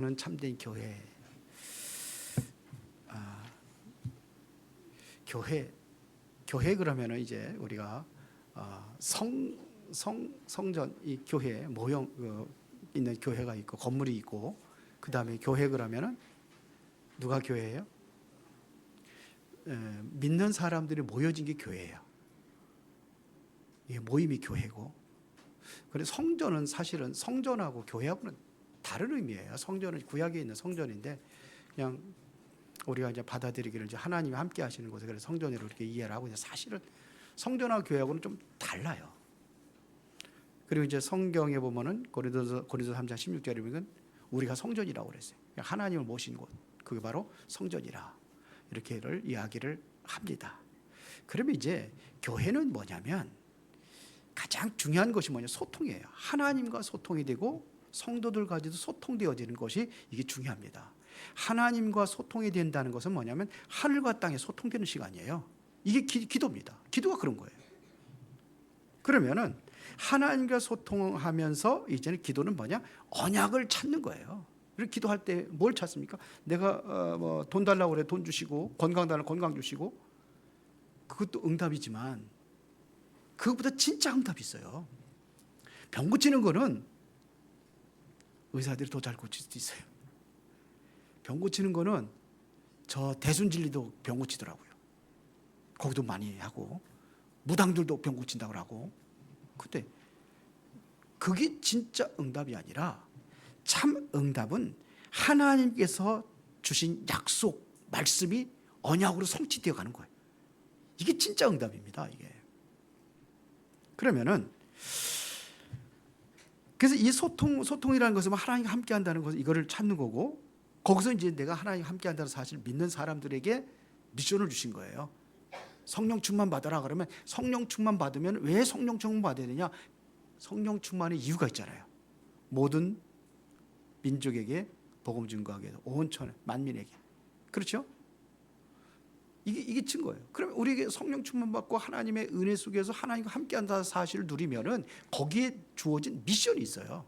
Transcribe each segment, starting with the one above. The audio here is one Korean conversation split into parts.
는 참된 교회. 교회 그러면은 이제 우리가 성전, 이 교회 모형 있는 교회가 있고 건물이 있고, 그 다음에 교회 그러면은 누가 교회예요? 믿는 사람들이 모여진 게 교회예요. 이게 모임이 교회고, 그래서 성전은 사실은 성전하고 교회하고는 다른 의미예요. 성전은 구약에 있는 성전인데, 그냥 우리가 이제 받아들이기를 이제 하나님이 함께 하시는 곳에 그래서 성전으로 이렇게 이해를 하고, 사실은 성전하고 교회하고는 좀 달라요. 그리고 이제 성경에 보면은 고린도서 3장 16절에 보면 우리가 성전이라고 그랬어요. 하나님을 모신 곳, 그게 바로 성전이라, 이렇게를 이야기를 합니다. 그러면 이제 교회는 뭐냐면 가장 중요한 것이 뭐냐, 소통이에요. 하나님과 소통이 되고 성도들과도 소통되어지는 것이 이게 중요합니다. 하나님과 소통이 된다는 것은 뭐냐면 하늘과 땅에 소통되는 시간이에요. 이게 기도입니다. 기도가 그런 거예요. 그러면은 하나님과 소통하면서 이제는 기도는 뭐냐, 언약을 찾는 거예요. 그리고 기도할 때 뭘 찾습니까? 내가 뭐 돈 달라고 그래 돈 주시고, 건강 달라고 건강 주시고, 그것도 응답이지만 그것보다 진짜 응답이 있어요. 병 고치는 거는 의사들이 더 잘 고칠 수도 있어요. 병 고치는 거는 저 대순진리도 병 고치더라고요. 거기도 많이 하고, 무당들도 병 고친다고 하고. 근데 그게 진짜 응답이 아니라, 참 응답은 하나님께서 주신 약속, 말씀이 언약으로 성취되어 가는 거예요. 이게 진짜 응답입니다. 이게. 그러면은 그래서 이 소통이라는 것은 하나님과 함께 한다는 것은 이거를 찾는 거고, 거기서 이제 내가 하나님과 함께 한다는 사실을 믿는 사람들에게 미션을 주신 거예요. 성령 충만 받아라. 그러면 성령 충만 받으면, 왜 성령 충만 받아야 되냐? 성령 충만의 이유가 있잖아요. 모든 민족에게 복음 증거하게 해서 온 천하 만민에게. 그렇죠? 이게 증거예요. 그러면 우리에게 성령 충만 받고 하나님의 은혜 속에서 하나님과 함께 한다는 사실을 누리면은 거기에 주어진 미션이 있어요.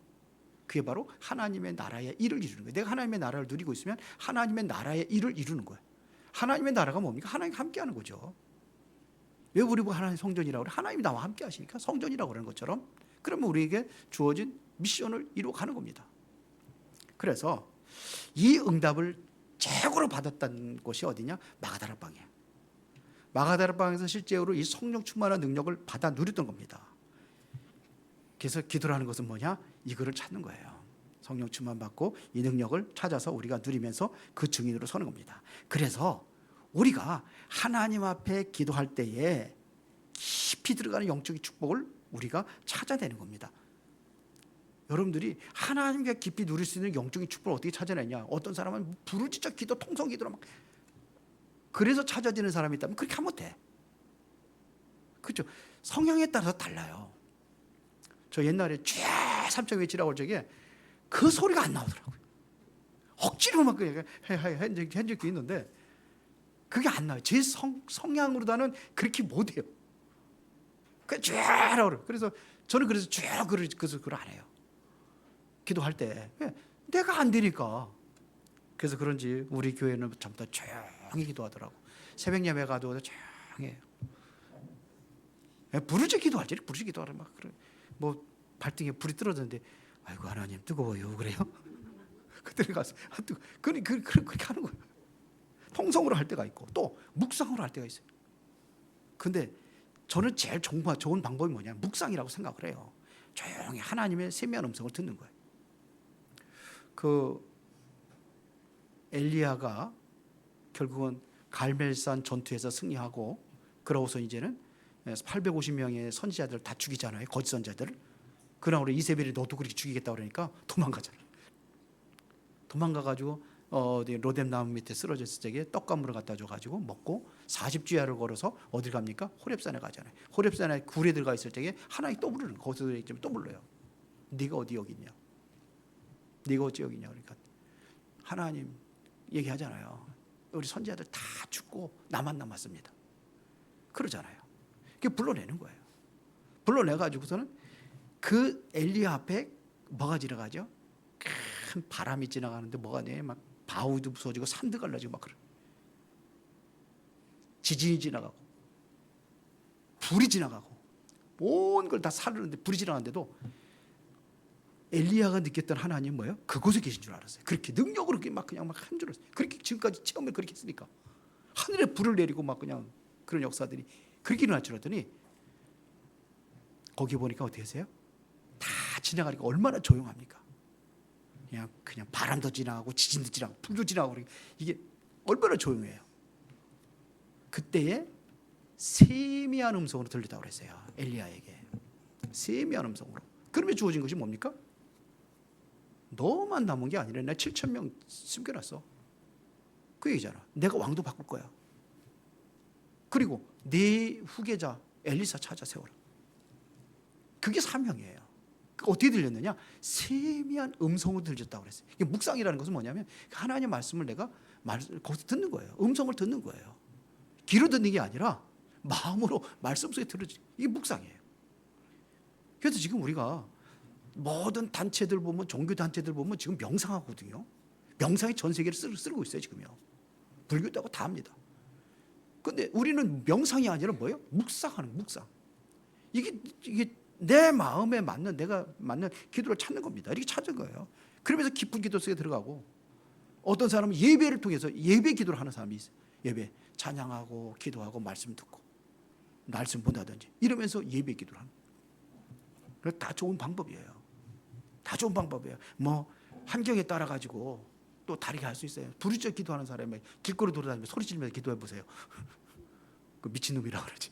그게 바로 하나님의 나라의 일을 이루는 거예요. 내가 하나님의 나라를 누리고 있으면 하나님의 나라의 일을 이루는 거예요. 하나님의 나라가 뭡니까? 하나님과 함께 하는 거죠. 왜 우리 보고 하나님 성전이라고 그래? 하나님이 나와 함께 하시니까 성전이라고 그러는 것처럼, 그러면 우리에게 주어진 미션을 이루어가는 겁니다. 그래서 이 응답을 최고로 받았던 곳이 어디냐? 마가다락방이에요. 마가다락방에서 실제로 이 성령 충만한 능력을 받아 누렸던 겁니다. 그래서 기도를 하는 것은 뭐냐? 이거를 찾는 거예요. 성령 충만 받고 이 능력을 찾아서 우리가 누리면서 그 증인으로 서는 겁니다. 그래서 우리가 하나님 앞에 기도할 때에 깊이 들어가는 영적인 축복을 우리가 찾아내는 겁니다. 여러분들이 하나님과 깊이 누릴 수 있는 영적인 축복을 어떻게 찾아내냐? 어떤 사람은 부르짖어 기도, 통성 기도로 막, 그래서 찾아지는 사람이 있다면 그렇게 하면 돼. 그렇죠? 성향에 따라서 달라요. 저 옛날에 최삼층 외치라고 할 적에 그 소리가 안 나오더라고요. 억지로 막 한 적도 있는데 그게 안 나와요. 제 성향으로 나는 그렇게 못해요. 그래서 저는 그걸 안 해요. 기도할 때 내가 안 되니까. 그래서 그런지 우리 교회는 전부 다 조용히 기도하더라고. 새벽 예배 가도 조용히 해요. 부르짖어 기도할 때 부르짖어 기도하라 막 그래. 뭐 발등에 불이 떨어졌는데 아이고 하나님 뜨거워요 그래요? 그때 가서 그렇게 하는 거예요. 통성으로 할 때가 있고 또 묵상으로 할 때가 있어요. 근데 저는 제일 좋은 방법이 뭐냐, 묵상이라고 생각을 해요. 조용히 하나님의 세미한 음성을 듣는 거예요. 그 엘리야가 결국은 갈멜산 전투에서 승리하고, 그러고서 이제는 850명의 선지자들을 다 죽이잖아요. 거짓 선지자들을. 그러나 우리 이세벨이 너도 그렇게 죽이겠다 그러니까 도망가잖아요. 도망가가지고 로뎀 나무 밑에 쓰러졌을 적에 떡가물을 갖다 줘가지고 먹고 40주야를 걸어서 어딜 갑니까? 호렙산에 가잖아요. 호렙산에 굴에 들어가 있을 적에 하나님이 또 부르는 거예요. 거기서 있으면 또 불러요. 네가 어디 여기 있냐? 네가 어찌 여기 있냐? 그러니까 하나님 얘기하잖아요. 우리 선지자들 다 죽고 나만 남았습니다. 그러잖아요. 그게 불러내는 거예요. 불러내가지고서는 그 엘리야 앞에 뭐가 지나가죠? 참 바람이 지나가는데 뭐가 돼? 막 바위도 부서지고 산도 갈라지고 막 그래. 지진이 지나가고 불이 지나가고 온 걸 다 사르는데 불이 지나가는데도 엘리야가 느꼈던 하나님 뭐예요? 그곳에 계신 줄 알았어요. 그렇게 능력으로 막 그냥 막 한 줄 알았어요. 그렇게 지금까지 체험을 그렇게 했으니까 하늘에 불을 내리고 막 그냥 그런 역사들이 그렇게 일어날 줄 알았더니 거기 보니까 어떻게 하세요? 다 지나가니까 얼마나 조용합니까? 그냥 바람도 지나가고 지진도 지나가고 불도 지나가고 이게 얼마나 조용해요. 그때에 세미한 음성으로 들리다고 그랬어요. 엘리야에게 세미한 음성으로. 그러면 주어진 것이 뭡니까? 너만 남은 게 아니라 나 7,000명 숨겨놨어. 그 얘기잖아. 내가 왕도 바꿀 거야. 그리고 네 후계자 엘리사 찾아 세워라. 그게 사명이에요. 어떻게 들렸느냐? 세미한 음성으로 들렸다고 그랬어요. 이게 묵상이라는 것은 뭐냐면 하나님의 말씀을 내가 거기서 듣는 거예요. 음성을 듣는 거예요. 귀로 듣는 게 아니라 마음으로 말씀 속에 들어지. 이게 묵상이에요. 그래서 지금 우리가 모든 단체들 보면 종교 단체들 보면 지금 명상하거든요. 명상이 전 세계를 쓰고 있어요 지금요. 불교도 하고 다 합니다. 그런데 우리는 명상이 아니라 뭐예요? 묵상하는 묵상. 이게 내 마음에 맞는 내가 맞는 기도를 찾는 겁니다. 이렇게 찾은 거예요. 그러면서 깊은 기도 속에 들어가고 어떤 사람은 예배를 통해서 예배 기도를 하는 사람이 있어요. 예배 찬양하고 기도하고 말씀 듣고 말씀 본다든지 이러면서 예배 기도를 하는. 그래서 다 좋은 방법이에요. 다 좋은 방법이에요. 뭐 환경에 따라 가지고 또 다르게 할 수 있어요. 부르짖어 기도하는 사람이 길거리 돌아다니면서 소리 지르면서 기도해 보세요. 그 미친놈이라 그러지.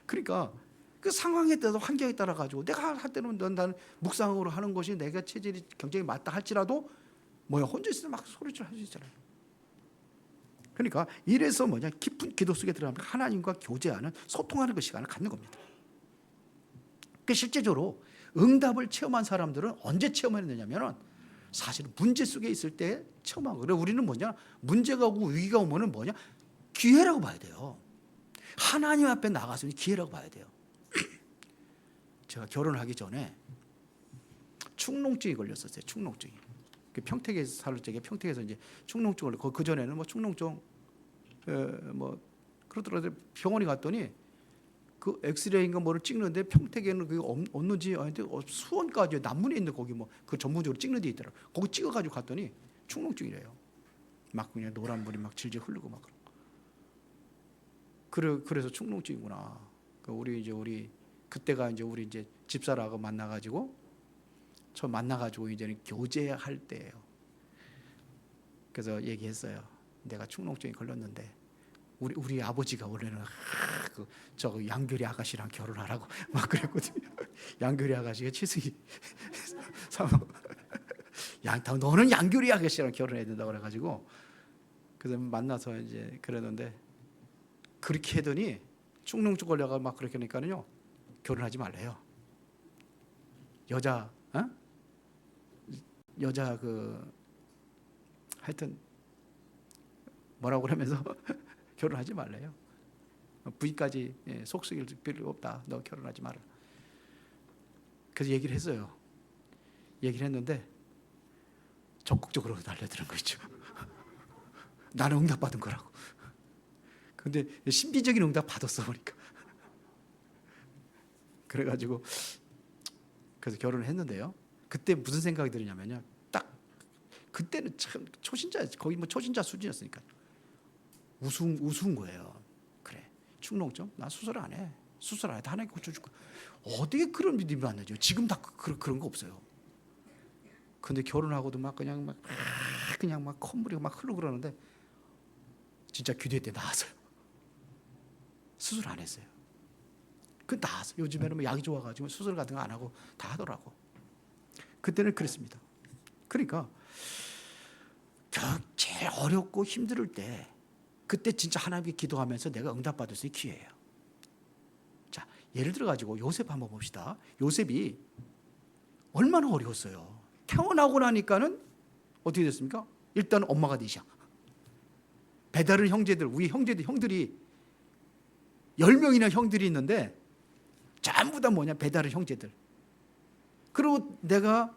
그러니까 그 상황에 따라서 환경에 따라 가지고 내가 할 때는 나는 묵상으로 하는 것이 내가 체질이 굉장히 맞다 할지라도 뭐야 혼자 있을 때 막 소리를 할 수 있잖아요. 그러니까 이래서 뭐냐 깊은 기도 속에 들어가면 하나님과 교제하는 소통하는 그 시간을 갖는 겁니다. 그 실제적으로 응답을 체험한 사람들은 언제 체험했느냐면은 사실은 문제 속에 있을 때 체험한 거예요. 우리는 뭐냐 문제가 오고 위기가 오면은 뭐냐 기회라고 봐야 돼요. 하나님 앞에 나가서는 기회라고 봐야 돼요. 제가 결혼하기 전에 축농증이 걸렸었어요. 축농증이. 평택에서 살 적에 평택에서 이제 축농증을 그 전에는 뭐 축농증 뭐 그러더라도 병원에 갔더니 그 엑스레이인가 뭐를 찍는데 평택에는 그게 없는지 아닌데 수원까지 남문에 있는 거기 뭐 그 전문적으로 찍는 데 있더라고. 거기 찍어가지고 갔더니 축농증이래요. 막 그냥 노란 물이 막 질질 흐르고 막 그래서 축농증이구나. 우리 그때가 이제 우리 이제 집사라고 만나가지고 저 만나가지고 이제는 교제할 때예요. 그래서 얘기했어요. 내가 축농증이 걸렸는데 우리 아버지가 원래는 저 양교리 아가씨랑 결혼하라고 막 그랬거든요. 양교리 아가씨가 치승이 너는 양교리 아가씨랑 결혼해야 된다고 그래가지고 그래서 만나서 이제 그랬는데 그렇게 하더니 축농증 걸려가 막 그렇게 하니까는요 결혼하지 말래요. 여자 하여튼 뭐라고 그러면서 결혼하지 말래요. 부인까지 속썩일 필요 없다. 너 결혼하지 마라. 그래서 얘기를 했어요. 얘기를 했는데 적극적으로 달려드는 거죠. 나는 응답받은 거라고. 근데 신비적인 응답 받았어 보니까. 그래가지고 그래서 결혼을 했는데요. 그때 무슨 생각이 들냐면요. 딱 그때는 참 초신자 거의 뭐 초신자 수준이었으니까 우스운 거예요. 그래 축농증 나 수술 안 해. 수술 안 해. 하나님 고쳐줄 거야. 어떻게 그런 믿음이 만나죠? 지금 다 그런 거 없어요. 근데 결혼하고도 막 그냥 막 콧물이 막 흐르고 그러는데 진짜 기도회 때 나왔어요. 수술 안 했어요. 그 나왔어요. 요즘에는 뭐 약이 좋아가지고 수술 같은 거 안 하고 다 하더라고. 그때는 그랬습니다. 그러니까 제일 어렵고 힘들 때 그때 진짜 하나님께 기도하면서 내가 응답받을 수 있는 기회예요. 자, 예를 들어 가지고 요셉 한번 봅시다. 요셉이 얼마나 어려웠어요. 태어나고 나니까는 어떻게 됐습니까? 일단 엄마가 되셔. 배다른 형제들, 우리 형들이 10명이나 형들이 있는데 전부 다 뭐냐? 배다른 형제들. 그리고 내가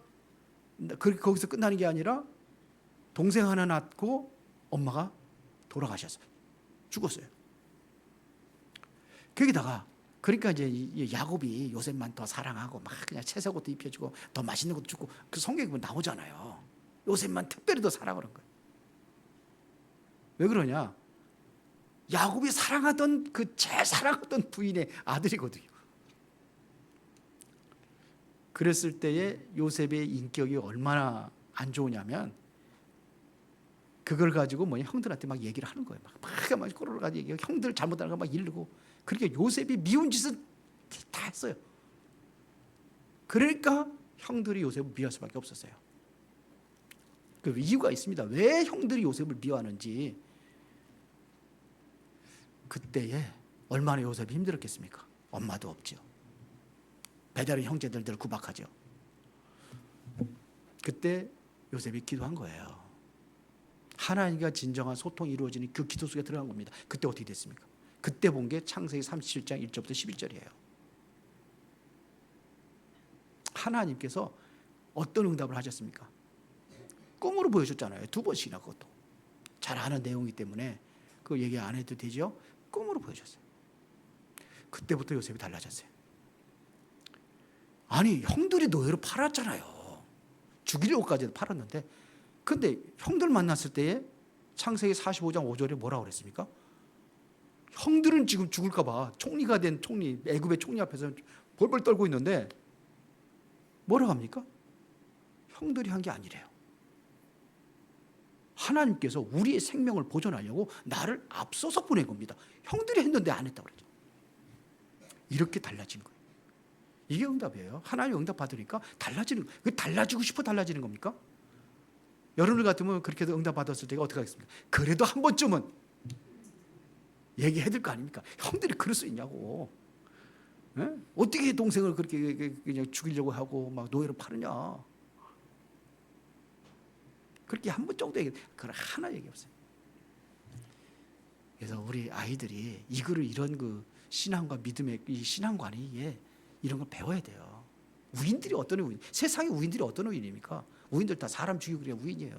거기서 끝나는 게 아니라 동생 하나 낳고 엄마가 돌아가셨어요. 죽었어요. 거기다가 그러니까 이제 야곱이 요셉만 더 사랑하고 막 그냥 채색 옷도 입혀주고 더 맛있는 것도 주고 그 성경에 보면 나오잖아요. 요셉만 특별히 더 사랑을 한 거예요. 왜 그러냐? 야곱이 사랑하던 그 제일 사랑하던 부인의 아들이거든요. 그랬을 때에 요셉의 인격이 얼마나 안 좋으냐면 그걸 가지고 형들한테 막 얘기를 하는 거예요. 막 꼬르르 가지고 얘기하고 형들 잘못하는 거 막 이르고. 그러니까 요셉이 미운 짓은 다 했어요. 그러니까 형들이 요셉을 미워할 수밖에 없었어요. 그 이유가 있습니다. 왜 형들이 요셉을 미워하는지. 그때에 얼마나 요셉이 힘들었겠습니까? 엄마도 없죠. 배다른 형제들을 구박하죠. 그때 요셉이 기도한 거예요. 하나님과 진정한 소통이 이루어지는 그 기도 속에 들어간 겁니다. 그때 어떻게 됐습니까? 그때 본 게 창세기 37장 1절부터 11절이에요. 하나님께서 어떤 응답을 하셨습니까? 꿈으로 보여줬잖아요. 2번씩이나. 그것도 잘 아는 내용이기 때문에 그 얘기 안 해도 되죠. 꿈으로 보여줬어요. 그때부터 요셉이 달라졌어요. 아니 형들이 노예로 팔았잖아요. 죽이려고까지 팔았는데, 근데 형들 만났을 때에 창세기 45장 5절에 뭐라고 그랬습니까? 형들은 지금 죽을까 봐 총리가 된 총리, 애굽의 총리 앞에서 벌벌 떨고 있는데 뭐라고 합니까? 형들이 한 게 아니래요. 하나님께서 우리의 생명을 보존하려고 나를 앞서서 보낸 겁니다. 형들이 했는데 안 했다고 그러죠. 이렇게 달라진 거예요. 이게 응답이에요. 하나님 응답 받으니까 달라지는 거예요. 달라지고 싶어 달라지는 겁니까? 여러분들 같으면 그렇게 응답 받았을 때가 어떻게 하겠습니까? 그래도 한 번쯤은 얘기해야 될 거 아닙니까? 형들이 그럴 수 있냐고. 에? 어떻게 동생을 그렇게 그냥 죽이려고 하고 막 노예로 파느냐. 그렇게 한 번 정도 얘기, 그걸 하나 얘기 없어요. 그래서 우리 아이들이 이런 그 신앙과 믿음의 이 신앙관이 이런 걸 배워야 돼요. 우인들이 어떤 우인? 세상의 우인들이 어떤 우인입니까? 우인들 다 사람 죽이고 그래 우인이에요.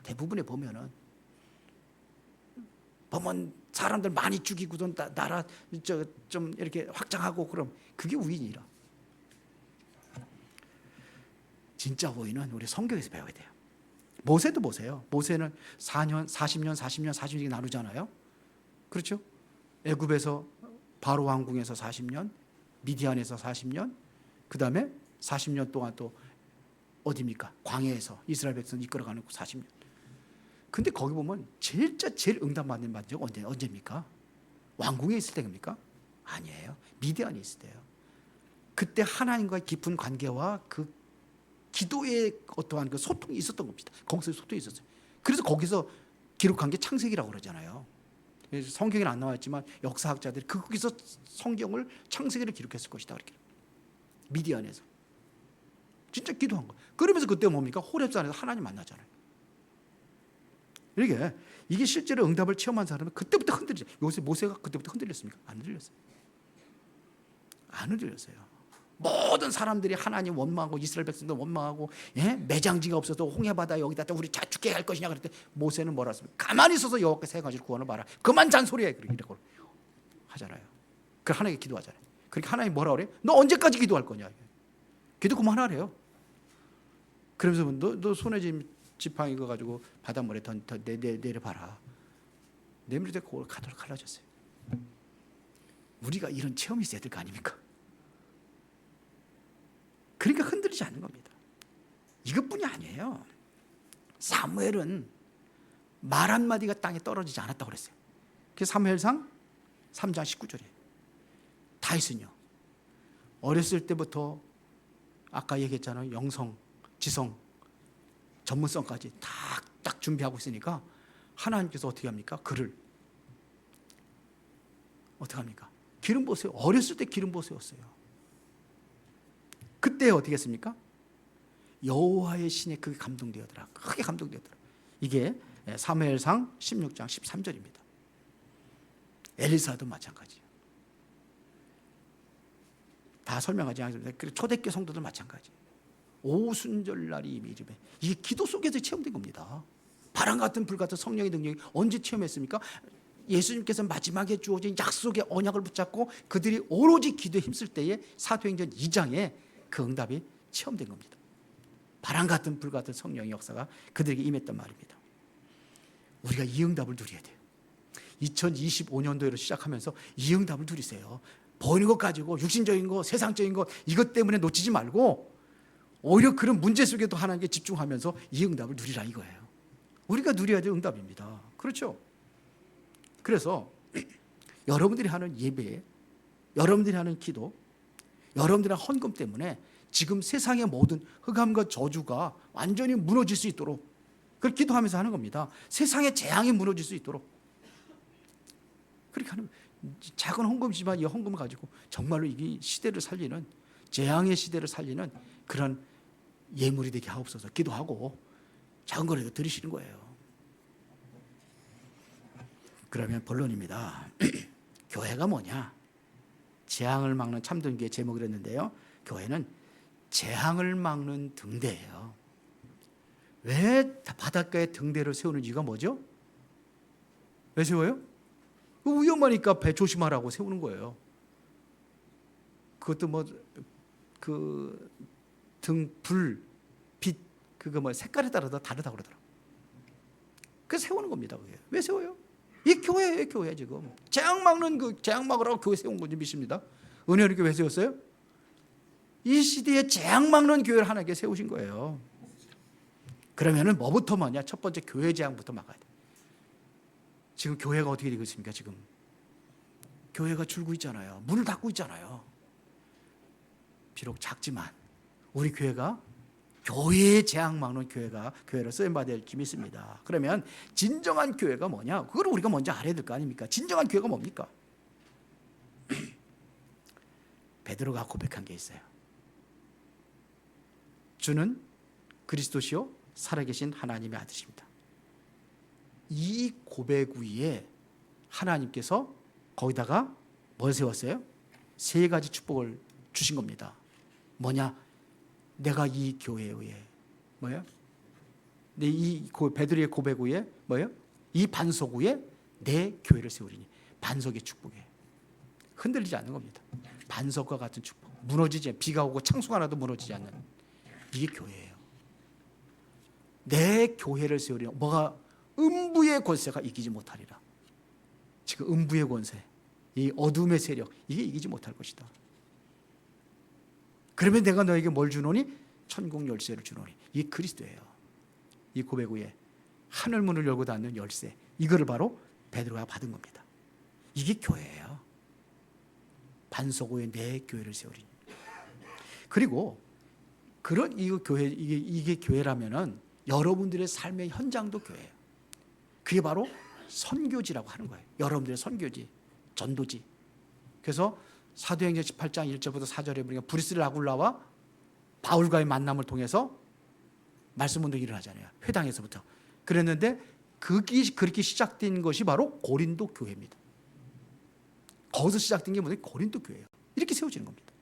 대부분에 보면 사람들 많이 죽이고도 나라 좀 이렇게 확장하고 그럼 그게 우인이라. 진짜 우인은 우리 성경에서 배워야 돼요. 모세도 보세요. 모세는 4년, 40년, 40년, 40년이 나누잖아요. 그렇죠? 애굽에서 바로 왕궁에서 40년, 미디안에서 40년, 그 다음에 40년 동안 또 어디입니까? 광야에서 이스라엘 백성 이끌어가는 40년. 근데 거기 보면 제일 응답 받는 적은 언제입니까? 왕궁에 있을 때입니까? 아니에요. 미디안에 있을 때요. 그때 하나님과의 깊은 관계와 그 기도의 어떠한 그 소통이 있었던 겁니다. 거기서 소통이 있었어요. 그래서 거기서 기록한 게 창세기라고 그러잖아요. 성경에는 안 나왔지만 역사학자들이 거기서 성경을 창세기를 기록했을 것이다. 이렇게. 미디안에서. 진짜 기도한 거. 그러면서 그때 뭡니까? 호렙산에서 하나님 만나잖아요. 이게 실제로 응답을 체험한 사람은 그때부터 흔들리죠. 요새 모세가 그때부터 흔들렸습니까? 안 흔들렸어요. 안 흔들렸어요. 모든 사람들이 하나님 원망하고 이스라엘 백성도 원망하고 매장지가 없어서 홍해바다 여기다 우리 다 죽게 할 것이냐 그랬더니 모세는 뭐라 했습니까? 가만히 있어서 여호와께서 해가지고 구원을 봐라. 그만 잔소리해. 이렇게 하잖아요. 그 하나님께 기도하잖아요. 그러니까 하나님 뭐라 그래요? 너 언제까지 기도할 거냐? 기도 그만하래요. 그러면서 너 손에 지팡이 거 가지고 바닷물에 내려봐라. 내밀을 때 그걸 갈라졌어요. 우리가 이런 체험이 있어야 될 거 아닙니까? 그러니까 흔들리지 않는 겁니다. 이것뿐이 아니에요. 사무엘은 말 한마디가 땅에 떨어지지 않았다고 그랬어요. 그게 사무엘상 3장 19절이에요. 다윗은요. 어렸을 때부터 아까 얘기했잖아요. 영성, 지성, 전문성까지 딱 준비하고 있으니까 하나님께서 어떻게 합니까? 그를 어떻게 합니까? 기름 부으세요. 어렸을 때 기름 부으세요. 그때 어떻게 했습니까? 여호와의 신에 크게 감동되었더라. 크게 감동되었더라. 이게 사무엘상 16장 13절입니다. 엘리사도 마찬가지예요. 다 설명하지 않습니다. 초대교 성도도 마찬가지예요. 오순절날이 이미 이르매. 이게 기도 속에서 체험된 겁니다. 바람 같은 불 같은 성령의 능력이 언제 체험했습니까? 예수님께서 마지막에 주어진 약속의 언약을 붙잡고 그들이 오로지 기도에 힘쓸 때에 사도행전 2장에 그 응답이 체험된 겁니다. 바람 같은 불 같은 성령의 역사가 그들에게 임했단 말입니다. 우리가 이 응답을 누려야 돼요. 2025년도로 시작하면서 이 응답을 누리세요. 보이는 것 가지고 육신적인 것, 세상적인 것 이것 때문에 놓치지 말고 오히려 그런 문제 속에도 하나님께 집중하면서 이 응답을 누리라 이거예요. 우리가 누려야 될 응답입니다. 그렇죠? 그래서 여러분들이 하는 예배, 여러분들이 하는 기도, 여러분들의 헌금 때문에 지금 세상의 모든 흑암과 저주가 완전히 무너질 수 있도록 그걸 기도하면서 하는 겁니다. 세상의 재앙이 무너질 수 있도록 그렇게 하는 작은 헌금이지만 이 헌금을 가지고 정말로 이 시대를 살리는 재앙의 시대를 살리는 그런 예물이 되게 하옵소서. 기도하고 작은 거라도 드리시는 거예요. 그러면 본론입니다. 교회가 뭐냐? 재앙을 막는 참된 교회 제목을 했는데요. 교회는 재앙을 막는 등대예요. 왜 바닷가에 등대를 세우는 이유가 뭐죠? 왜 세워요? 위험하니까 배 조심하라고 세우는 거예요. 그것도 뭐 그 등, 불, 빛 그거 뭐 색깔에 따라서 다르다고 그러더라고요. 그래서 세우는 겁니다. 그게. 왜 세워요? 이 교회예요, 교회 지금. 재앙 막는 재앙 막으라고 교회 세운 건지 믿습니다. 은혜를 교회 세웠어요? 이 시대에 재앙 막는 교회를 하나님께 세우신 거예요. 그러면은 뭐부터 막냐? 첫 번째 교회 재앙부터 막아야 돼. 지금 교회가 어떻게 되고 있습니까? 지금 교회가 줄고 있잖아요. 문을 닫고 있잖아요. 비록 작지만 우리 교회가 교회의 재앙 막는 교회로 쓰임받아야 할 힘이 있습니다. 그러면 진정한 교회가 뭐냐? 그걸 우리가 먼저 알아야 될 거 아닙니까? 진정한 교회가 뭡니까? 베드로가 고백한 게 있어요. 주는 그리스도시요 살아계신 하나님의 아들이십니다. 이 고백 위에 하나님께서 거기다가 뭘 세웠어요? 세 가지 축복을 주신 겁니다. 뭐냐? 내가 이 교회에 의해 뭐예요? 이 베드로의 고백 위에 뭐예요? 이 반석 위에 내 교회를 세우리니. 반석의 축복이에요. 흔들리지 않는 겁니다. 반석과 같은 축복. 무너지지, 비가 오고 창수가 나도 무너지지 않는 이게 교회예요. 내 교회를 세우리니. 뭐가? 음부의 권세가 이기지 못하리라. 지금 음부의 권세, 이 어둠의 세력 이게 이기지 못할 것이다. 그러면 내가 너에게 뭘 주노니? 천국 열쇠를 주노니. 이게 그리스도예요. 이 고백 후에 하늘 문을 열고 닫는 열쇠, 이거를 바로 베드로가 받은 겁니다. 이게 교회예요. 반석 위에 내 교회를 세우리니. 그리고 그런 이게 교회라면은 여러분들의 삶의 현장도 교회예요. 그게 바로 선교지라고 하는 거예요. 여러분들의 선교지, 전도지. 그래서 사도행전 18장 1절부터 4절에 보니까 브리스라 아굴라와 바울과의 만남을 통해서 말씀 운동이 일어나잖아요. 회당에서부터. 그랬는데 그렇게 시작된 것이 바로 고린도 교회입니다. 거기서 시작된 게 뭐냐? 고린도 교회예요. 이렇게 세워지는 겁니다.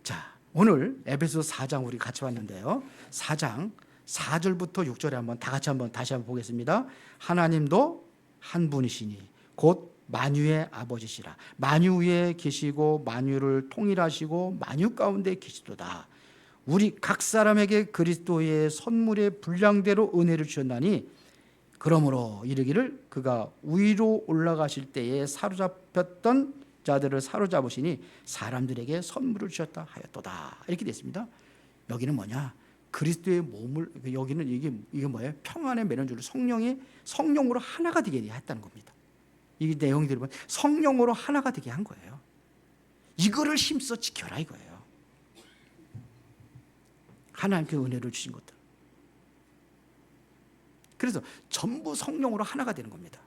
자, 오늘 에베소 4장 우리 같이 봤는데요. 4장 4절부터 6절에 한번 다시 한번 보겠습니다. 하나님도 한 분이시니 곧 만유의 아버지시라. 만유 위에 계시고 만유를 통일하시고 만유 가운데 계시도다. 우리 각 사람에게 그리스도의 선물의 분량대로 은혜를 주셨나니 그러므로 이르기를 그가 위로 올라가실 때에 사로잡혔던 자들을 사로잡으시니 사람들에게 선물을 주셨다 하였도다. 이렇게 됐습니다. 여기는 뭐냐? 그리스도의 몸을, 여기는 이게 뭐예요? 평안의 매련주를 성령으로 하나가 되게 했다는 겁니다. 이 내용이 들으면 성령으로 하나가 되게 한 거예요. 이거를 힘써 지켜라 이거예요. 하나님께 은혜를 주신 것들. 그래서 전부 성령으로 하나가 되는 겁니다.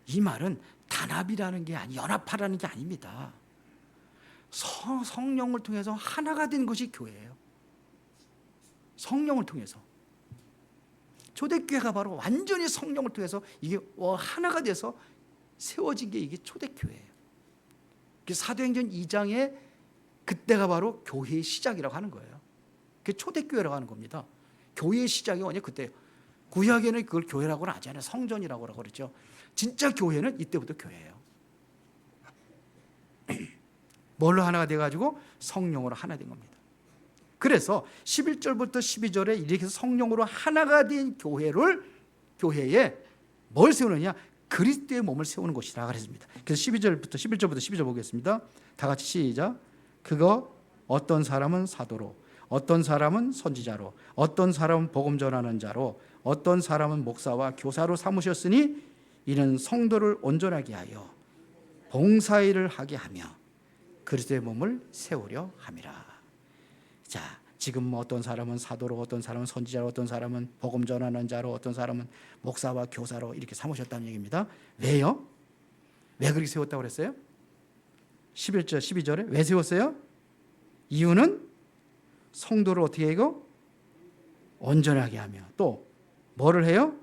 이 말은 단합이라는 게 연합하라는 게 아닙니다. 성령을 통해서 하나가 된 것이 교회예요. 성령을 통해서. 초대교회가 바로 완전히 성령을 통해서 이게 하나가 돼서 세워진 게 이게 초대교회예요. 사도행전 2장에 그때가 바로 교회의 시작이라고 하는 거예요. 그게 초대교회라고 하는 겁니다. 교회의 시작이 뭐냐 그때. 구약에는 그걸 교회라고는 하지 않아요. 성전이라고 그러죠. 진짜 교회는 이때부터 교회예요. 뭘로 하나가 돼가지고 성령으로 하나 된 겁니다. 그래서 11절부터 12절에 이렇게 해서 성령으로 하나가 된 교회에 뭘 세우느냐? 그리스도의 몸을 세우는 것이라 그랬습니다. 그래서 11절부터 12절 보겠습니다. 다 같이 시작. 그거 어떤 사람은 사도로, 어떤 사람은 선지자로, 어떤 사람은 복음 전하는 자로, 어떤 사람은 목사와 교사로 삼으셨으니 이는 성도를 온전하게 하여 봉사일을 하게 하며 그리스도의 몸을 세우려 함이라. 자, 지금 어떤 사람은 사도로, 어떤 사람은 선지자로, 어떤 사람은 복음 전하는 자로, 어떤 사람은 목사와 교사로 이렇게 삼으셨다는 얘기입니다. 왜요? 왜 그렇게 세웠다고 그랬어요? 11절, 12절에 왜 세웠어요? 이유는 성도를 어떻게 해요? 온전하게 하며 또 뭐를 해요?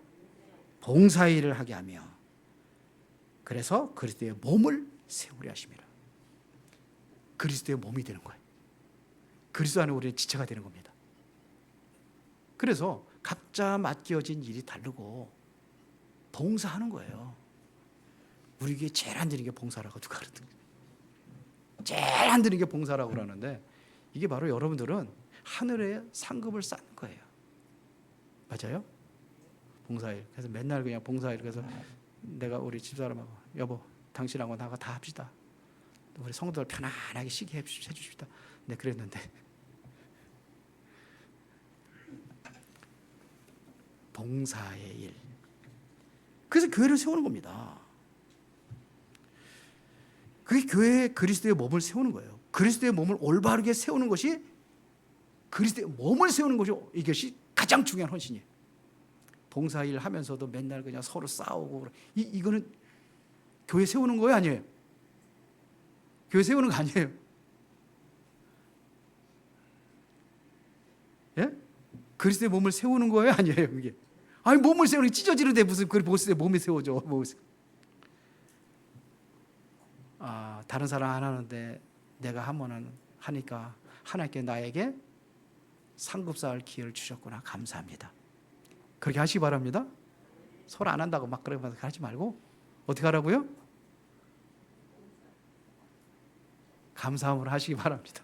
봉사일을 하게 하며 그래서 그리스도의 몸을 세우려 하심이라. 그리스도의 몸이 되는 거예요. 그리스도 안에 우리는 지체가 되는 겁니다. 그래서 각자 맡겨진 일이 다르고 봉사하는 거예요. 우리 교회 제일 안 되는 게 봉사라고 누가 그러든 제일 안 되는 게 봉사라고 그러는데 이게 바로 여러분들은 하늘에 상급을 쌓는 거예요. 맞아요? 봉사일. 그래서 맨날 그냥 봉사일. 그래서 내가 우리 집사람하고 여보 당신하고 나가 다 합시다. 우리 성도들 편안하게 쉬게 해주십시다. 네, 그랬는데 봉사의 일. 그래서 교회를 세우는 겁니다. 그게 교회의 그리스도의 몸을 세우는 거예요. 그리스도의 몸을 올바르게 세우는 것이 그리스도의 몸을 세우는 것이 이것이 가장 중요한 헌신이에요. 봉사일 하면서도 맨날 그냥 서로 싸우고 이거는 교회 세우는 거예요, 아니에요? 교회 세우는 거 아니에요? 예? 그리스도의 몸을 세우는 거예요, 아니에요? 이게 아니 몸을 세우는 게 찢어지는데 무슨 그리스도의 몸이 세워져? 다른 사람 안 하는데 내가 하면은 하니까 하나님께 나에게 상급 쌓을 기회를 주셨구나. 감사합니다. 그렇게 하시기 바랍니다. 서로 안 한다고 막 그러면서 하지 말고 어떻게 하라고요? 감사함으로 하시기 바랍니다.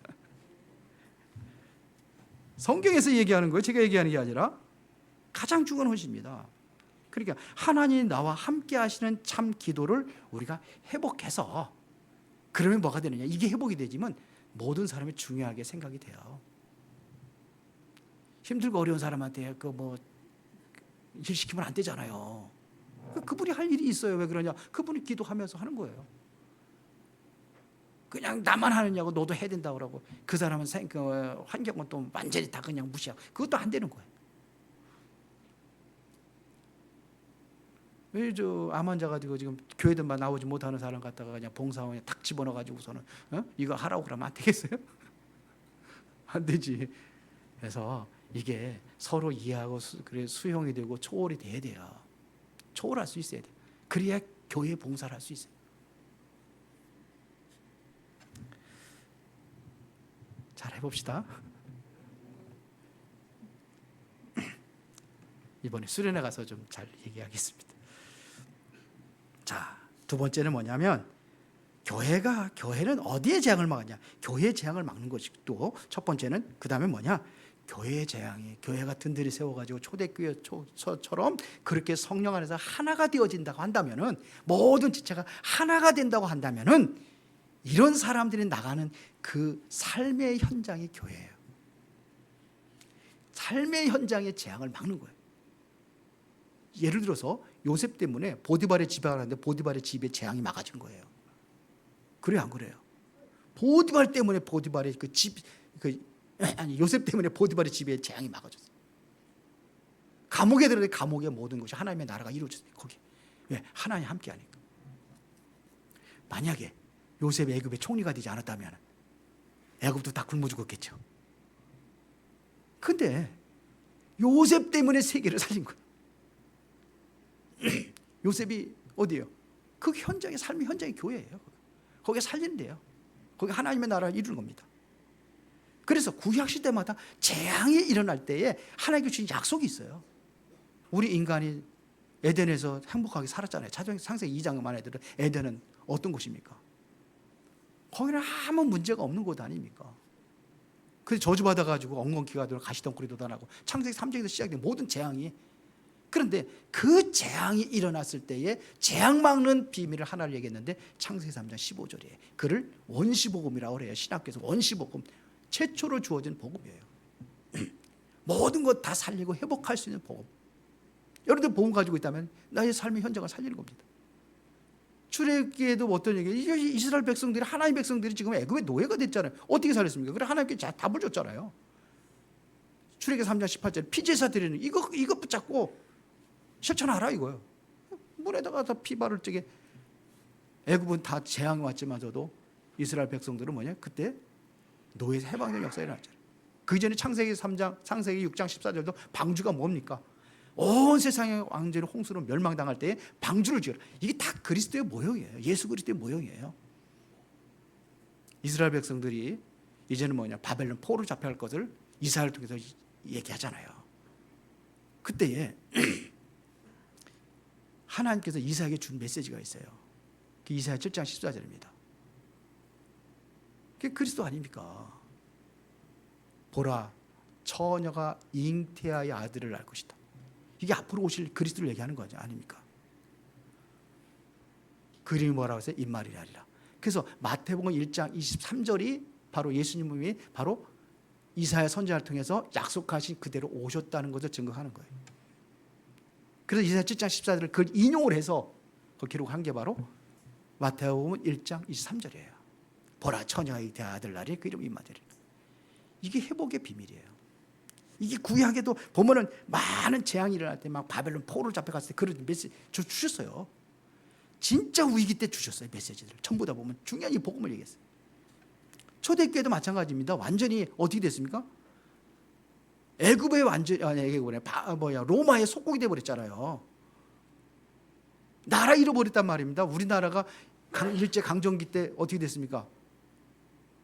성경에서 얘기하는 거예요. 제가 얘기하는 게 아니라 가장 중요한 헌신입니다. 그러니까 하나님이 나와 함께 하시는 참 기도를 우리가 회복해서 그러면 뭐가 되느냐? 이게 회복이 되지만 모든 사람이 중요하게 생각이 돼요. 힘들고 어려운 사람한테 일 시키면 안 되잖아요. 그분이 할 일이 있어요. 왜 그러냐? 그분이 기도하면서 하는 거예요. 그냥 나만 하느냐고 너도 해야 된다고 그러고 그 사람은 환경은 또 완전히 다 그냥 무시하고 그것도 안 되는 거예요. 왜 암 환자 가지고 지금 교회들만 나오지 못하는 사람 갖다가 그냥 봉사원에 탁 집어넣어 가지고서는 이거 하라고 그러면 안 되겠어요? 안 되지. 그래서 이게 서로 이해하고 수용이 되고 초월이 돼야 돼요. 초월할 수 있어야 돼요. 그래야 교회 봉사를 할 수 있어요. 잘 해봅시다. 이번에 수련회 가서 좀 잘 얘기하겠습니다. 자, 두 번째는 뭐냐면 교회는 어디에 재앙을 막았냐? 교회의 재앙을 막는 것이 또 첫 번째는 그 다음에 뭐냐? 교회의 재앙이 교회 같은 들이 세워가지고 초대교회처럼 그렇게 성령 안에서 하나가 되어진다고 한다면은 모든 지체가 하나가 된다고 한다면은 이런 사람들이 나가는 그 삶의 현장이 교회예요. 삶의 현장의 재앙을 막는 거예요. 예를 들어서 요셉 때문에 보디발의 집에 가는데 보디발의 집에 재앙이 막아진 거예요. 그래요, 안 그래요? 보디발 때문에 보디발의 요셉 때문에 보디발의 집에 재앙이 막아졌어요. 감옥에 들어갔는데 감옥의 모든 것이 하나님의 나라가 이루어졌어요. 거기 왜? 하나님 함께 하니까. 만약에 요셉이 애굽의 총리가 되지 않았다면 애굽도 다 굶어 죽었겠죠. 근데 요셉 때문에 세계를 살린 거예요. 요셉이 어디예요? 그 현장의 삶의 현장이 교회예요. 거기에 살리는데요. 거기 하나님의 나라를 이루는 겁니다. 그래서 구약 시대마다 재앙이 일어날 때에 하나님께 주신 약속이 있어요. 우리 인간이 에덴에서 행복하게 살았잖아요. 창세기 2장만 해도 에덴은 어떤 곳입니까? 거기는 아무 문제가 없는 곳 아닙니까? 그래서 저주받아가지고 엉겅퀴가 되고 가시덩굴이 돋아나고 창세기 3장에서 시작된 모든 재앙이, 그런데 그 재앙이 일어났을 때에 재앙 막는 비밀을 하나를 얘기했는데 창세기 3장 15절이에요. 그를 원시복음이라고 그래요. 신학교에서 원시복음, 최초로 주어진 복음이에요. 모든 것 다 살리고 회복할 수 있는 복음. 여러분들 복음 가지고 있다면 나의 삶의 현장을 살리는 겁니다. 출애굽기에도 어떤 얘기예요? 이스라엘 백성들이, 하나님 백성들이 지금 애굽의 노예가 됐잖아요. 어떻게 살렸습니까? 그래 하나님께 답을 줬잖아요. 출애굽기 3장 18절 피제사 드리는 이거 붙잡고 실천하라 이거예요. 물에다가 다 피발을 찌게. 애굽은 다 재앙이 왔지만서도 이스라엘 백성들은 뭐냐? 그때 노예에서 해방된 역사가 일어났잖아요. 그 전에 창세기 3장, 창세기 6장 14절도 방주가 뭡니까? 온 세상의 왕들이 홍수로 멸망당할 때에 방주를 지어라. 이게 다 그리스도의 모형이에요. 예수 그리스도의 모형이에요. 이스라엘 백성들이 이제는 뭐냐? 바벨론 포로 잡혀갈 것을 이사야를 통해서 얘기하잖아요. 그때에 하나님께서 이사야에게 준 메시지가 있어요. 그 이사야 7장 14절입니다. 그게 그리스도 아닙니까? 보라, 처녀가 잉태하여 아들을 낳을 것이다. 이게 앞으로 오실 그리스도를 얘기하는 거죠, 아닙니까? 그 이름이 뭐라고 했어요? 임마누엘이라 하리라. 그래서 마태복음 1장 23절이 바로 예수님이 바로 이사야 선지자를 통해서 약속하신 그대로 오셨다는 것을 증거하는 거예요. 그래서 이사야 7장 14절을 그걸 인용을 해서 그 기록한 게 바로 마태복음 1장 23절이에요. 보라, 처녀가 잉태하여 아들을 낳으리, 그 이름이 임마누엘이라. 이게 회복의 비밀이에요. 이게 구약에도 보면은 많은 재앙이 일어날 때 막 바벨론 포로를 잡혀갔을 때 그런 메시지 주셨어요. 진짜 위기 때 주셨어요. 메시지를 전부 다 보면 중요한 이 복음을 얘기했어요. 초대교회도 마찬가지입니다. 완전히 어떻게 됐습니까? 애굽의 완전히 로마의 속국이 돼 버렸잖아요. 나라 잃어버렸단 말입니다. 우리나라가 일제 강점기 때 어떻게 됐습니까?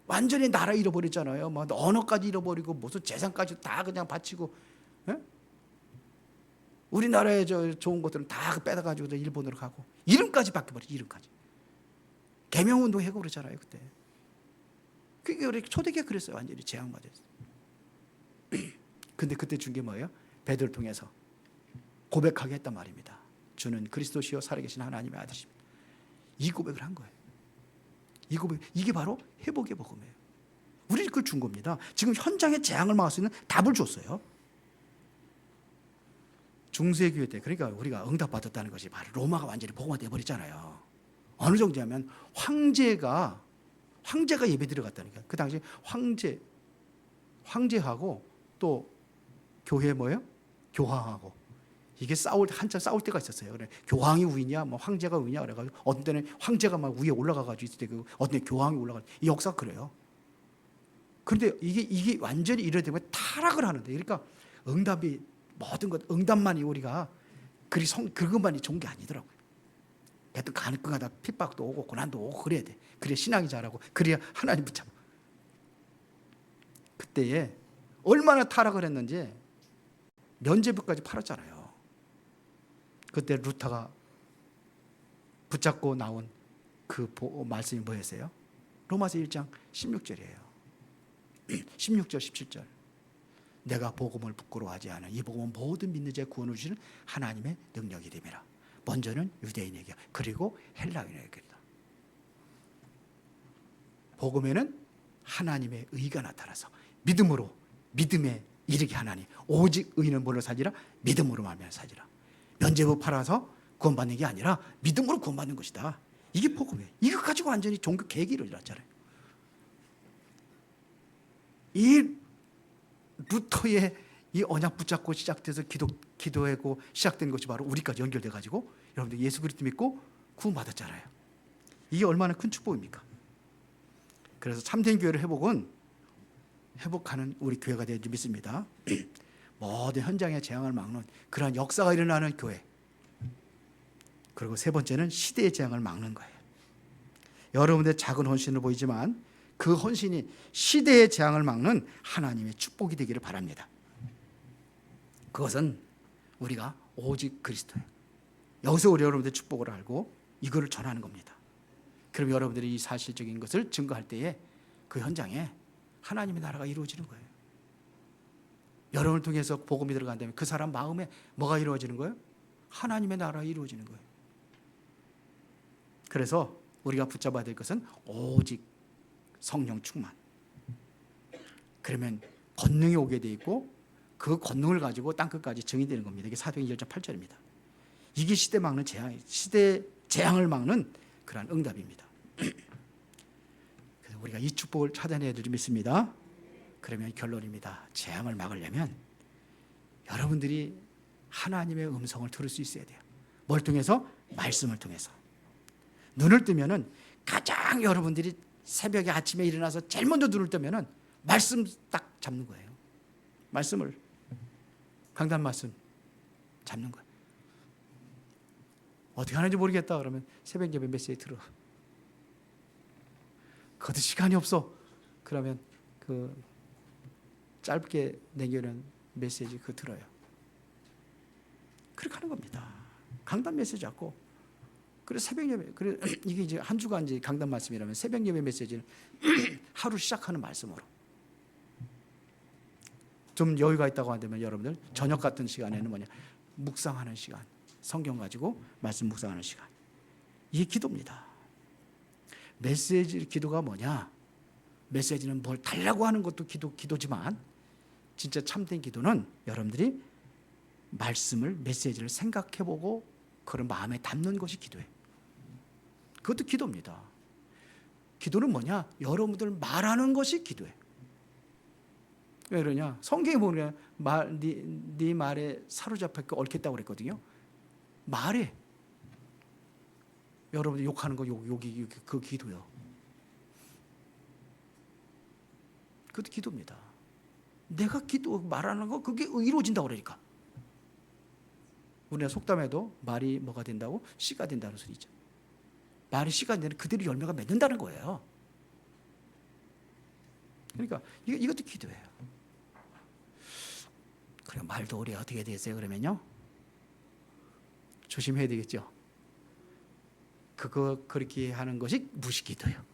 완전히 나라 잃어버렸잖아요. 뭐 언어까지 잃어버리고 무슨 재산까지 다 그냥 바치고, 예? 우리나라의 좋은 것들은 다 빼다가지고 일본으로 가고 이름까지 바뀌어버렸지. 이름까지 계명운동 해고 그러잖아요 그때. 그게 우리 초대교회 그랬어요. 완전히 재앙맞았어요. 근데 그때 준 게 뭐예요? 베드로를 통해서 고백하게 했단 말입니다. 주는 그리스도시요 살아계신 하나님의 아들이십니다. 이 고백을 한 거예요. 이 고백, 이게 바로 회복의 복음이에요. 우리는 그걸 준 겁니다. 지금 현장의 재앙을 막을 수 있는 답을 줬어요. 중세교회 때, 그러니까 우리가 응답받았다는 것이 바로 로마가 완전히 복음화되어 버렸잖아요. 어느 정도냐면 황제가 예배 드려갔다니까. 그 당시 황제하고 또 교회 뭐예요? 교황하고 이게 한참 싸울 때가 있었어요. 그래 교황이 우위냐, 뭐 황제가 우위냐 그래가지고 어떤 때는 황제가 막 위에 올라가가지고 있을 때 어떤 때 교황이 올라가. 이 역사가 그래요. 그런데 이게 완전히 이래되면 타락을 하는데, 그러니까 응답이 모든 것 응답만이 우리가 그것만이 좋은 게 아니더라고요. 하여튼 가능하다 핍박도 오고 고난도 오고 그래야 돼. 그래야 신앙이 자라고, 그래야 하나님 붙잡아. 그때에 얼마나 타락을 했는지 면죄부까지 팔았잖아요. 그때 루터가 붙잡고 나온 그 말씀이 뭐였어요? 로마서 1장 16절이에요. 16절 17절. 내가 복음을 부끄러워하지 않아. 이 복음은 모든 믿는 자의 구원을 주시는 하나님의 능력이 됨이라. 먼저는 유대인에게 그리고 헬라인에게다. 복음에는 하나님의 의가 나타나서 믿음에 이르게 하나니 오직 의는 뭘로 살리라? 믿음으로 말미암아 살리라. 면죄부 팔아서 구원받는 게 아니라 믿음으로 구원받는 것이다. 이게 복음이에요. 이거 가지고 완전히 종교 계기를 일어났잖아요. 이 루터의 이 언약 붙잡고 시작돼서 기도하고 시작된 것이 바로 우리까지 연결돼 가지고 여러분들 예수 그리스도 믿고 구원받았잖아요. 이게 얼마나 큰 축복입니까? 그래서 참된 교회를 회복하는 우리 교회가 되는지 믿습니다. 모든 현장의 재앙을 막는 그러한 역사가 일어나는 교회. 그리고 세 번째는 시대의 재앙을 막는 거예요. 여러분들 작은 헌신을 보이지만 그 헌신이 시대의 재앙을 막는 하나님의 축복이 되기를 바랍니다. 그것은 우리가 오직 그리스도예요. 여기서 우리 여러분들의 축복을 알고 이거를 전하는 겁니다. 그럼 여러분들이 이 사실적인 것을 증거할 때에 그 현장에 하나님의 나라가 이루어지는 거예요. 여러분을 통해서 복음이 들어간다면 그 사람 마음에 뭐가 이루어지는 거예요? 하나님의 나라가 이루어지는 거예요. 그래서 우리가 붙잡아야 될 것은 오직 성령 충만. 그러면 권능이 오게 돼 있고 그 권능을 가지고 땅끝까지 증인되는 겁니다. 이게 사도행전 1장 8절입니다. 이게 시대 막는 재앙, 시대 재앙을 막는 그러한 응답입니다. 그래서 우리가 이 축복을 찾아내야 될 줄 믿습니다. 그러면 결론입니다. 재앙을 막으려면 여러분들이 하나님의 음성을 들을 수 있어야 돼요. 뭘 통해서? 말씀을 통해서. 눈을 뜨면은 가장 여러분들이 새벽에 아침에 일어나서 제일 먼저 눈을 뜨면은 말씀 딱 잡는 거예요. 말씀을, 강단 말씀 잡는 거예요. 어떻게 하는지 모르겠다 그러면 새벽 예배 메시지 들어. 그것도 시간이 없어. 그러면 그 짧게 내기는 메시지 그거 들어요. 그렇게 하는 겁니다. 강단 메시지 잡고. 그래서 새벽 예배, 그래 이게 이제 한 주간 이제 강단 말씀이라면 새벽 예배 메시지는 하루 시작하는 말씀으로. 좀 여유가 있다고 한다면 여러분들 저녁 같은 시간에는 뭐냐? 묵상하는 시간. 성경 가지고 말씀 묵상하는 시간. 이게 기도입니다. 메시지 기도가 뭐냐? 메시지는 뭘 달라고 하는 것도 기도지만 진짜 참된 기도는 여러분들이 말씀을 메시지를 생각해보고 그런 마음에 담는 것이 기도예요. 그것도 기도입니다. 기도는 뭐냐? 여러분들 말하는 것이 기도예요. 왜 그러냐? 성경에 보면 네 말에 사로잡혀 얽혔다고 그랬거든요. 말에 여러분들 욕하는 거 욕이 그 기도요. 그것도 기도입니다. 내가 기도 말하는 거 그게 이루어진다고 그러니까. 우리가 속담에도 말이 뭐가 된다고? 씨가 된다는 소리죠. 말이 씨가 되면 그대로 열매가 맺는다는 거예요. 그러니까 이것도 기도예요. 그럼 말도 우리 어떻게 되겠어요? 그러면요 조심해야 되겠죠. 그거 그렇게 하는 것이 무시기도예요.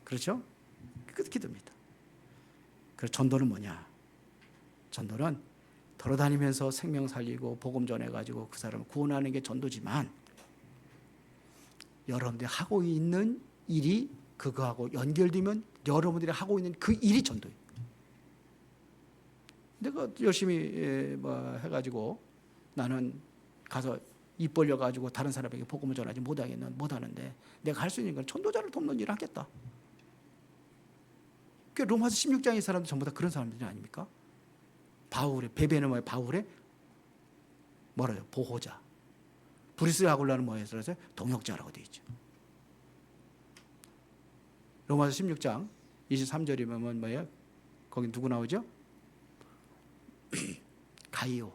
그렇죠? 그것도 기도입니다. 그래서 전도는 뭐냐? 전도는 돌아다니면서 생명 살리고 복음 전해가지고 그 사람을 구원하는 게 전도지만 여러분들이 하고 있는 일이 그거하고 연결되면 여러분들이 하고 있는 그 일이 전도예요. 내가 열심히 해가지고 나는 가서 입 벌려가지고 다른 사람에게 복음을 전하지 못하는데 내가 할 수 있는 건 전도자를 돕는 일을 하겠다. 로마서 16장의 사람들 전부 다 그런 사람들이 아닙니까? 바울의 베베는 뭐예요? 바울의 뭐래요? 보호자. 브리스 아굴라는 뭐예요? 동역자라고 되어 있죠. 로마서 16장 23절이면 뭐예요? 거기 누구 나오죠? 가이오.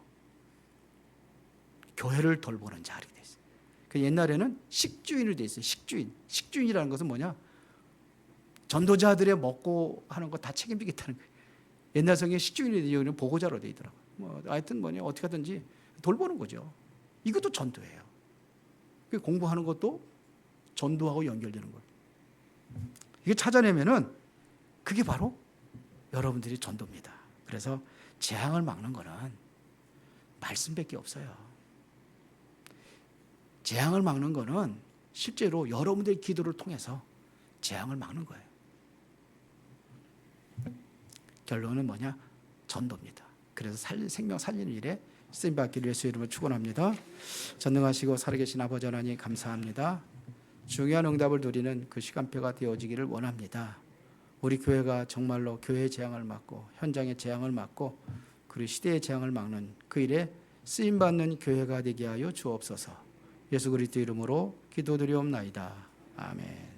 교회를 돌보는 자 이렇게 돼 있어요. 그 옛날에는 식주인으로 돼 있어요. 식주인. 식주인이라는 것은 뭐냐? 전도자들의 먹고 하는 거 다 책임지겠다는 거예요. 옛날 성경에 식주인이 되어 보호자로 되어 있더라고요. 하여튼 뭐냐 어떻게 하든지 돌보는 거죠. 이것도 전도예요. 공부하는 것도 전도하고 연결되는 거예요. 이게 찾아내면은 그게 바로 여러분들이 전도입니다. 그래서 재앙을 막는 거는 말씀밖에 없어요. 재앙을 막는 거는 실제로 여러분들의 기도를 통해서 재앙을 막는 거예요. 결론은 뭐냐? 전도입니다. 그래서 생명 살리는 일에 쓰임받기를 예수의 이름으로 축원합니다. 전능하시고 살아계신 아버지 하나님 감사합니다. 중요한 응답을 누리는 그 시간표가 되어지기를 원합니다. 우리 교회가 정말로 교회의 재앙을 막고 현장의 재앙을 막고 그리고 시대의 재앙을 막는 그 일에 쓰임받는 교회가 되게 하여 주옵소서. 예수 그리스도 이름으로 기도드리옵나이다. 아멘.